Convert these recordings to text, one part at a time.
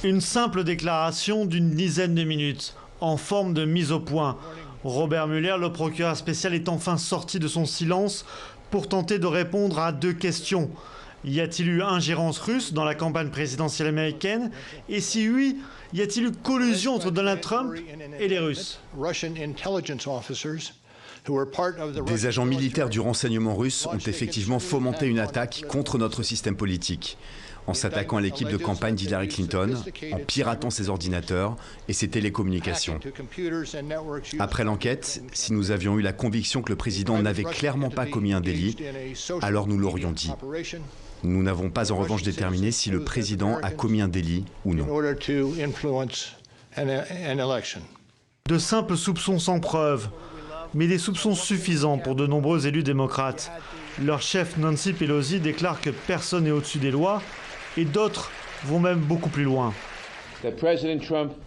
Une simple déclaration d'une dizaine de minutes, en forme de mise au point. Robert Mueller, le procureur spécial, est enfin sorti de son silence pour tenter de répondre à 2 questions. Y a-t-il eu ingérence russe dans la campagne présidentielle américaine? Et si oui, y a-t-il eu collusion entre Donald Trump et les Russes? Des agents militaires du renseignement russe ont effectivement fomenté une attaque contre notre système politique, en s'attaquant à l'équipe de campagne d'Hillary Clinton, en piratant ses ordinateurs et ses télécommunications. Après l'enquête, si nous avions eu la conviction que le président n'avait clairement pas commis un délit, alors nous l'aurions dit. Nous n'avons pas en revanche déterminé si le président a commis un délit ou non. De simples soupçons sans preuve, mais des soupçons suffisants pour de nombreux élus démocrates. Leur chef Nancy Pelosi déclare que personne n'est au-dessus des lois et d'autres vont même beaucoup plus loin.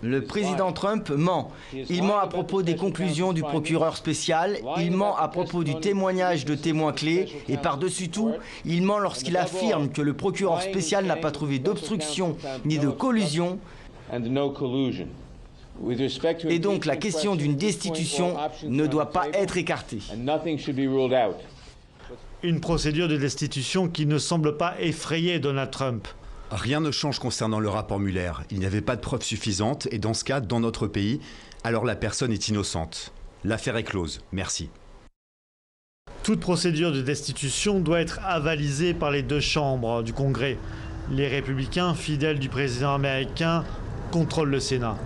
Le président Trump ment. Il ment à propos des conclusions du procureur spécial, il ment à propos du témoignage de témoins clés et par-dessus tout, il ment lorsqu'il affirme que le procureur spécial n'a pas trouvé d'obstruction ni de collusion. Et donc la question d'une destitution ne doit pas être écartée. Une procédure de destitution qui ne semble pas effrayer Donald Trump. Rien ne change concernant le rapport Mueller. Il n'y avait pas de preuves suffisantes et dans ce cas, dans notre pays, alors la personne est innocente. L'affaire est close. Merci. Toute procédure de destitution doit être avalisée par les 2 chambres du Congrès. Les républicains, fidèles du président américain, contrôlent le Sénat.